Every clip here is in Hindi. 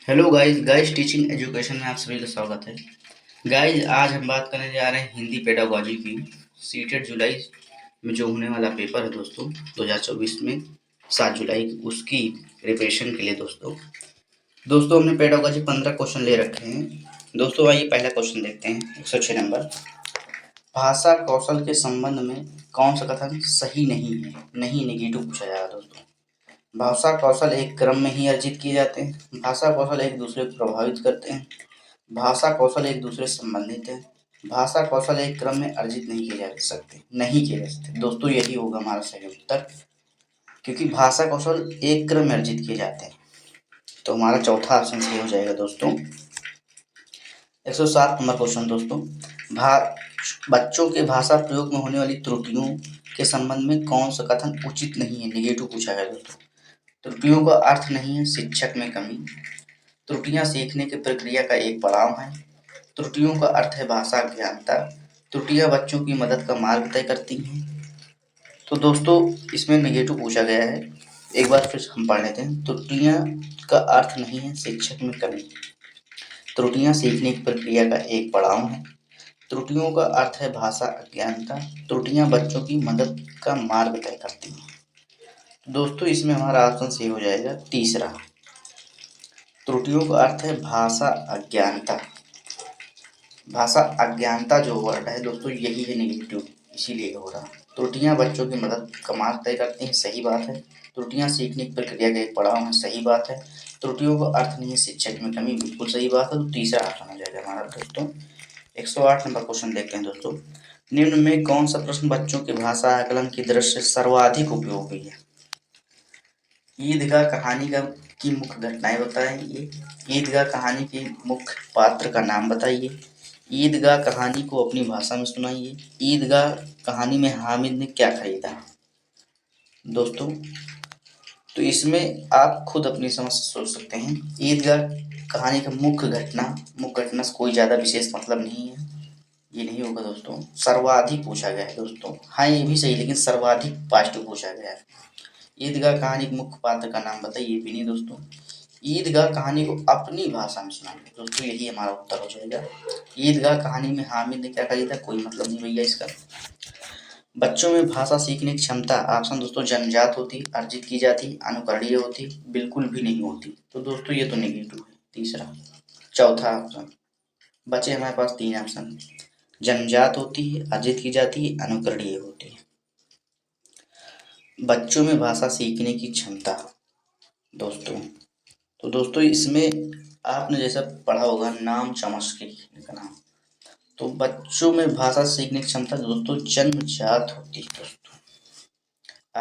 Hello guys guys teaching education में आप सभी का स्वागत है। गाइस आज हम बात करने जा रहे हैं हिंदी पेडागोजी की सीटेट जुलाई में जो होने वाला पेपर है दोस्तों 2024 में 7 जुलाई की उसकी प्रिपरेशन के लिए दोस्तों हमने पेडागोजी 15 क्वेश्चन ले रखे हैं। दोस्तों आइए पहला क्वेश्चन देखते हैं 106 नंबर। भाषा कौशल के संबंध में कौन सा कथन सही नहीं है, नहीं नेगेटिव पूछा जाएगा दोस्तों। भाषा कौशल एक क्रम में ही अर्जित किए जाते हैं। भाषा कौशल एक दूसरे को प्रभावित करते हैं। भाषा कौशल एक दूसरे से संबंधित है। भाषा कौशल एक क्रम में अर्जित नहीं किए जा सकते दोस्तों, यही होगा हमारा सही उत्तर, क्योंकि भाषा कौशल एक क्रम में अर्जित किए जाते हैं। तो हमारा चौथा ऑप्शन सही हो जाएगा दोस्तों। 107 नंबर क्वेश्चन दोस्तों। बच्चों के भाषा प्रयोग में होने वाली त्रुटियों के संबंध में कौन सा कथन उचित नहीं है, नेगेटिव पूछा गया दोस्तों। त्रुटियों का अर्थ नहीं है शिक्षक में कमी। त्रुटियां सीखने की प्रक्रिया का एक पड़ाव है। त्रुटियों का अर्थ है भाषा अज्ञानता। त्रुटियां बच्चों की मदद का मार्ग तय करती हैं। तो दोस्तों इसमें नेगेटिव पूछा गया है, एक बार फिर हम पढ़ लेते हैं। त्रुटियां का अर्थ नहीं है शिक्षक में कमी। त्रुटियां सीखने की प्रक्रिया का एक पड़ाव है। त्रुटियों का अर्थ है भाषा अज्ञानता। त्रुटियां बच्चों की मदद का मार्ग तय करती हैं। दोस्तों इसमें हमारा ऑप्शन सही हो जाएगा तीसरा। त्रुटियों का अर्थ है भाषा अज्ञानता। भाषा अज्ञानता जो वर्ड है दोस्तों यही है नेगेटिव, इसीलिए हो रहा। त्रुटियां बच्चों की मदद का मार्ग तय करती हैं, सही बात है। त्रुटियां सीखने की प्रक्रिया का एक पड़ाव है, सही बात है। त्रुटियों का अर्थ नहीं है शिक्षक में कमी, बिल्कुल सही बात है। तो तीसरा ऑप्शन हो जाएगा हमारा दोस्तों। 108 नंबर क्वेश्चन देखते हैं दोस्तों। निम्न में कौन सा प्रश्न बच्चों के भाषा आकलन की दृष्टि से सर्वाधिक उपयोगी है। ईदगाह कहानी की मुख्य घटनाएं बताइए। ईदगाह कहानी के मुख्य पात्र का नाम बताइए। ईदगाह कहानी को अपनी भाषा में सुनाइए। ईदगाह कहानी में हामिद ने क्या खरीदा। दोस्तों तो इसमें आप खुद अपनी समझ से सोच सकते हैं। ईदगाह कहानी का मुख्य घटना से कोई ज़्यादा विशेष मतलब नहीं है, ये नहीं होगा दोस्तों। सर्वाधिक पूछा गया है दोस्तों, हाँ ये भी सही, लेकिन सर्वाधिक पॉजिटिव पूछा गया है। ईदगाह कहानी के मुख्य पात्र का नाम बताइए, ये भी नहीं दोस्तों। ईदगाह कहानी को अपनी भाषा में सुनाइए दोस्तों, यही हमारा उत्तर हो जाएगा। ईदगाह कहानी में हामिद ने क्या खरीदा, कोई मतलब नहीं भैया इसका। बच्चों में भाषा सीखने की क्षमता ऑप्शन दोस्तों जन्मजात होती, अर्जित की जाती, अनुकरणीय होती, बिल्कुल भी नहीं होती। तो दोस्तों ये तो नेगेटिव है तीसरा। चौथा ऑप्शन बचे हमारे पास तीन ऑप्शन। जन्मजात होती है, अर्जित की जाती है, अनुकरणीय होती है। बच्चों में भाषा सीखने की क्षमता दोस्तों, तो दोस्तों इसमें आपने जैसा पढ़ा होगा नाम चमस्की का नाम, तो बच्चों में भाषा सीखने की क्षमता दोस्तों जन्मजात होती है दोस्तों,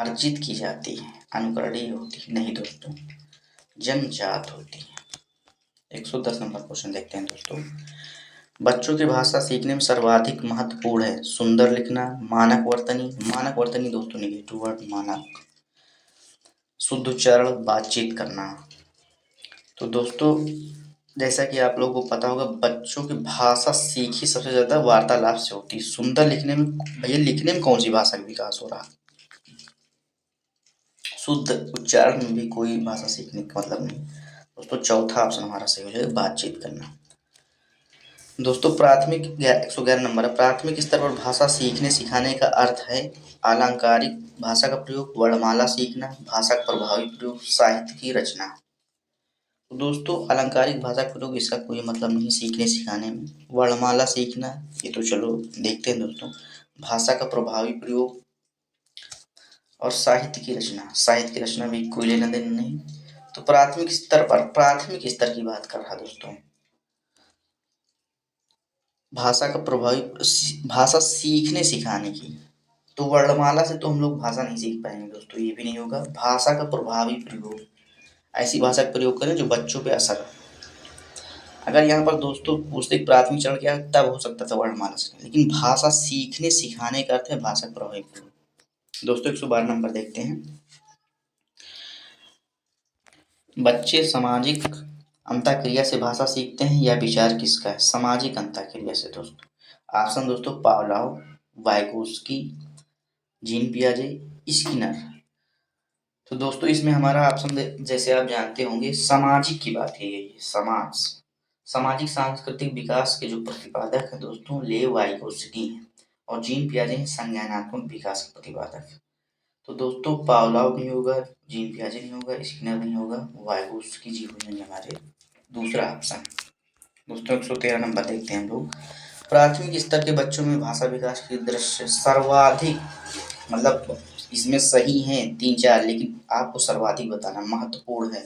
अर्जित की जाती है, अनुकरणीय होती है नहीं दोस्तों, जन्मजात होती है। 110 नंबर क्वेश्चन देखते हैं दोस्तों। बच्चों की भाषा सीखने में सर्वाधिक महत्वपूर्ण है सुंदर लिखना, मानक वर्तनी दोस्तों नेगेटिव वर्ड मानक, शुद्ध उच्चारण, बातचीत करना। तो दोस्तों जैसा कि आप लोगों को पता होगा बच्चों की भाषा सीखी सबसे ज़्यादा वार्तालाप से होती है। सुंदर लिखने में भैया लिखने में कौन सी भाषा का विकास हो रहा, शुद्ध उच्चारण में भी कोई भाषा सीखने का मतलब नहीं दोस्तों। चौथा ऑप्शन हमारा सही हो जाएगा बातचीत करना। दोस्तों प्राथमिक 111 नंबर है। प्राथमिक स्तर पर भाषा सीखने सिखाने का अर्थ है अलंकारिक भाषा का प्रयोग, वर्णमाला सीखना, भाषा का प्रभावी प्रयोग, साहित्य की रचना। तो दोस्तों अलंकारिक भाषा का प्रयोग इसका कोई मतलब नहीं सीखने सिखाने में। वर्णमाला सीखना ये तो चलो देखते हैं दोस्तों, भाषा का प्रभावी प्रयोग और साहित्य की रचना भी कोई लेना देना नहीं। तो प्राथमिक स्तर की बात कर रहा दोस्तों, भाषा का प्रभावी भाषा सीखने सिखाने की, तो वर्णमाला से तो हम लोग भाषा नहीं सीख पाएंगे दोस्तों, ये भी नहीं होगा। भाषा का प्रभावी प्रयोग, ऐसी भाषा का प्रयोग करें जो बच्चों पे असर। अगर यहाँ पर दोस्तों पूछते प्राथमिक चरण क्या है तब हो सकता था वर्णमाला से, लेकिन भाषा सीखने सिखाने का अर्थ है भाषा प्रभावी प्रयोग। दोस्तों 112 नंबर देखते हैं। बच्चे सामाजिक अंतःक्रिया से भाषा सीखते हैं, यह विचार किसका है। सामाजिक अंतःक्रिया से दोस्तों ऑप्शन दोस्तों पावलोव, वाइगोस्की, जीन पियाजे, स्किनर। तो दोस्तों इसमें हमारा ऑप्शन जैसे आप जानते होंगे सामाजिक की बात की गई है। सामाजिक सांस्कृतिक विकास के जो प्रतिपादक है दोस्तों लेव वाइगोत्स्की हैं और जीन पियाजे हैं संज्ञानात्मक विकास के प्रतिपादक। तो दोस्तों पावलोव नहीं होगा, जीन पियाजे नहीं होगा, स्किनर नहीं होगा, वाइगोत्स्की जी हो जाएंगे हमारे दूसरा ऑप्शन। दोस्तों 113 नंबर देखते हैं हम लोग। प्राथमिक स्तर के बच्चों में भाषा विकास की दृश्य सर्वाधिक, मतलब इसमें सही है 3-4 लेकिन आपको सर्वाधिक बताना महत्वपूर्ण है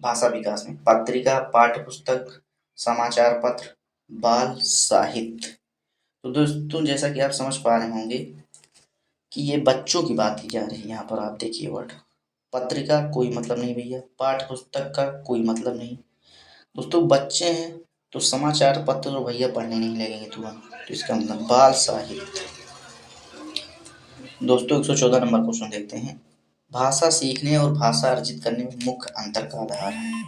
भाषा विकास में। पत्रिका, पाठ्य पुस्तक, समाचार पत्र, बाल साहित्य। तो दोस्तों जैसा कि आप समझ पा रहे होंगे कि ये बच्चों की बात की जा रही है। यहाँ पर आप देखिए वर्ड पत्रिका कोई मतलब नहीं भैया, पाठ्य पुस्तक का कोई मतलब नहीं। दोस्तों बच्चे हैं तो समाचार पत्र तो भैया पढ़ने नहीं लगेंगे तुरंत, तो इसका मतलब बाल साहित्य। दोस्तों 114 नंबर क्वेश्चन देखते हैं। भाषा सीखने और भाषा अर्जित करने में मुख्य अंतर का आधार है।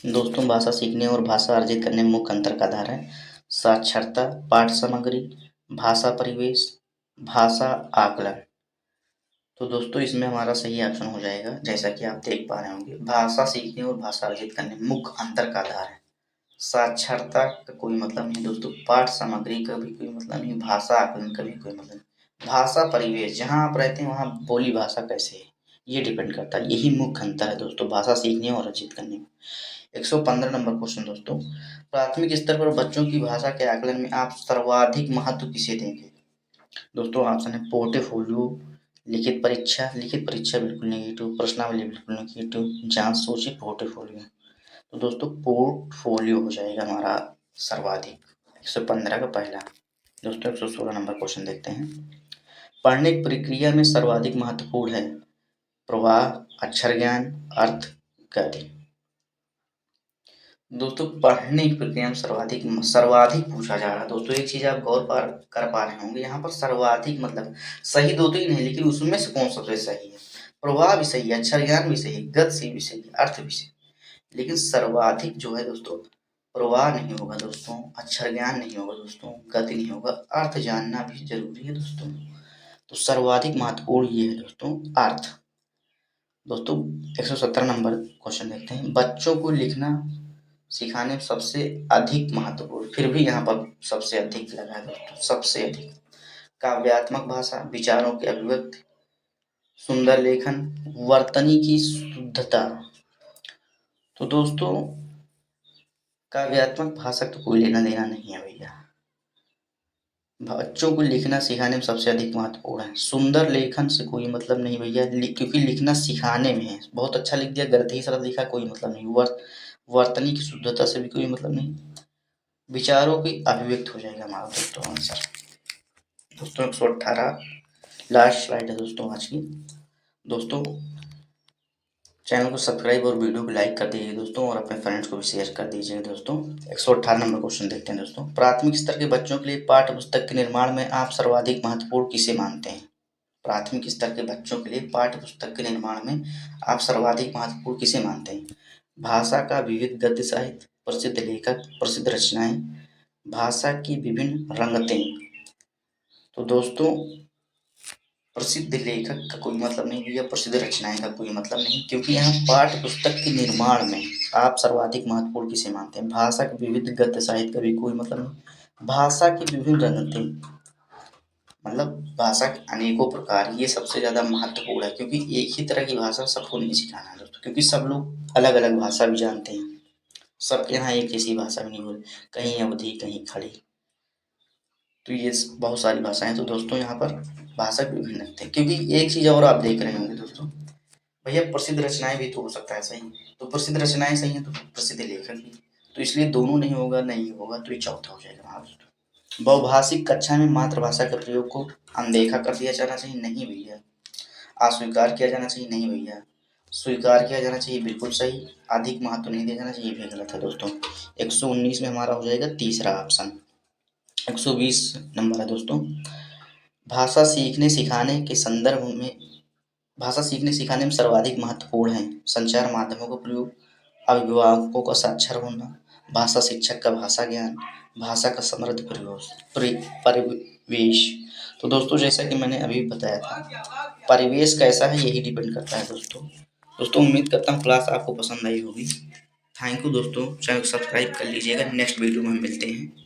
दोस्तों भाषा सीखने और भाषा अर्जित करने में मुख्य अंतर का आधार है साक्षरता, पाठ सामग्री, भाषा परिवेश, भाषा आकलन। तो दोस्तों इसमें हमारा सही ऑप्शन हो जाएगा जैसा कि आप देख पा रहे होंगे भाषा सीखने और भाषा अर्जित करने में मुख्य अंतर का आधार है साक्षरता का कोई मतलब नहीं दोस्तों, पाठ सामग्री का भी कोई मतलब नहीं, भाषा आकलन का भी कोई मतलब नहीं, भाषा परिवेश जहाँ आप रहते हैं वहाँ बोली भाषा कैसे है ये डिपेंड करता है। यही मुख्य अंतर है दोस्तों भाषा सीखने और अर्जित करने में। 115 नंबर क्वेश्चन दोस्तों। प्राथमिक स्तर पर बच्चों की भाषा के आकलन में आप सर्वाधिक महत्व किसे देंगे। दोस्तों ऑप्शन है पोर्टफोलियो, लिखित परीक्षा बिल्कुल नेगेटिव, प्रश्नावली बिल्कुल नेगेटिव, जांच सूची, पोर्टफोलियो। तो दोस्तों पोर्टफोलियो हो जाएगा हमारा सर्वाधिक 115 का पहला। दोस्तों 116 नंबर क्वेश्चन देखते हैं। पढ़ने की प्रक्रिया में सर्वाधिक महत्वपूर्ण है प्रवाह, अक्षर ज्ञान, अर्थ, गति। दोस्तों पढ़ने की प्रक्रिया में सर्वाधिक पूछा जा रहा है। दोस्तों एक चीज आप गौर कर पा रहे होंगे यहाँ पर सर्वाधिक मतलब सही दो तो ही नहीं लेकिन उसमें से कौन सबसे सही है। प्रवाह भी सही है, अक्षर ज्ञान भी सही है, गति भी सही है, अर्थ भी सही, लेकिन सर्वाधिक जो है दोस्तों प्रवाह नहीं होगा दोस्तों, अक्षर ज्ञान नहीं होगा दोस्तों, गति नहीं होगा, अर्थ जानना भी जरूरी है दोस्तों। तो सर्वाधिक महत्वपूर्ण ये है दोस्तों अर्थ। दोस्तों 117 नंबर क्वेश्चन देखते हैं। बच्चों को लिखना सिखाने में सबसे अधिक महत्वपूर्ण, फिर भी यहाँ पर सबसे अधिक लगा है दोस्तों, सबसे अधिक काव्यात्मक भाषा, विचारों की अभिव्यक्ति, सुंदर लेखन, वर्तनी की शुद्धता। तो दोस्तों काव्यात्मक भाषा तो कोई लेना देना नहीं है भैया, बच्चों को लिखना सिखाने में सबसे अधिक महत्वपूर्ण है। सुंदर लेखन से कोई मतलब नहीं भैया, क्योंकि लिखना सिखाने में है, बहुत अच्छा लिख दिया गलत ही शब्द लिखा कोई मतलब नहीं। वर्तनी की शुद्धता से भी कोई मतलब नहीं, विचारों की अभिव्यक्त हो जाएगा हमारा दोस्तों आंसर। दोस्तों 118 लास्ट स्लाइड है दोस्तों आज की। दोस्तों चैनल को सब्सक्राइब और वीडियो को लाइक कर दीजिए दोस्तों और अपने फ्रेंड्स को भी शेयर कर दीजिए दोस्तों। 118 नंबर क्वेश्चन देखते हैं दोस्तों। प्राथमिक स्तर के बच्चों के लिए पाठ्य पुस्तक के निर्माण में आप सर्वाधिक महत्वपूर्ण किसे मानते हैं। प्राथमिक स्तर के बच्चों के लिए पाठ्य पुस्तक के निर्माण में आप सर्वाधिक महत्वपूर्ण किसे मानते हैं। भाषा का विविध गद्य साहित्य, प्रसिद्ध लेखक, प्रसिद्ध रचनाएं, भाषा की विभिन्न रंगतें। तो दोस्तों प्रसिद्ध लेखक का कोई मतलब नहीं भैया, प्रसिद्ध रचनाएं का कोई मतलब नहीं, क्योंकि यहाँ पाठ्य पुस्तक के निर्माण में आप सर्वाधिक महत्वपूर्ण किसे मानते हैं। भाषा के विविध गद्य साहित्य का भी कोई मतलब नहीं, भाषा की विभिन्न रंगतें मतलब भाषा के अनेकों प्रकार, ये सबसे ज्यादा महत्वपूर्ण है, क्योंकि एक ही तरह की भाषा सबको नहीं सिखाना है दोस्तों, क्योंकि सब लोग अलग अलग भाषा भी जानते हैं, सबके यहाँ एक जैसी भाषा भी नहीं बोले, कहीं अवधि कहीं खड़ी, तो ये बहुत सारी भाषाएं। तो दोस्तों यहाँ पर भाषा भी विभिन्न रखते हैं, क्योंकि एक चीज और आप देख रहे होंगे दोस्तों भैया प्रसिद्ध रचनाएं भी तो हो सकता है सही, तो प्रसिद्ध रचनाएं सही है तो प्रसिद्ध लेखक भी, तो इसलिए दोनों नहीं होगा, नहीं होगा तो ये चौथा हो जाएगा हमारा दोस्तों। बहुभाषिक कक्षा में मातृभाषा के प्रयोग को अनदेखा कर दिया जाना चाहिए, नहीं भैया। अस्वीकार किया जाना चाहिए, नहीं भैया। स्वीकार किया जाना चाहिए, बिल्कुल सही। अधिक महत्व नहीं दिया जाना चाहिए, भी गलत है दोस्तों। 119 में हमारा हो जाएगा तीसरा ऑप्शन। 120 नंबर है दोस्तों। भाषा सीखने सिखाने के संदर्भ में भाषा सीखने सिखाने में सर्वाधिक महत्वपूर्ण है संचार माध्यमों का प्रयोग, अभिभावकों का साक्षर होना, भाषा शिक्षक का भाषा ज्ञान, भाषा का समृद्ध प्रयोग वेश। तो दोस्तों जैसा कि मैंने अभी बताया था, परिवेश कैसा है यही डिपेंड करता है दोस्तों उम्मीद करता हूँ क्लास आपको पसंद आई होगी। थैंक यू दोस्तों, चैनल को सब्सक्राइब कर लीजिएगा। नेक्स्ट वीडियो में हम मिलते हैं।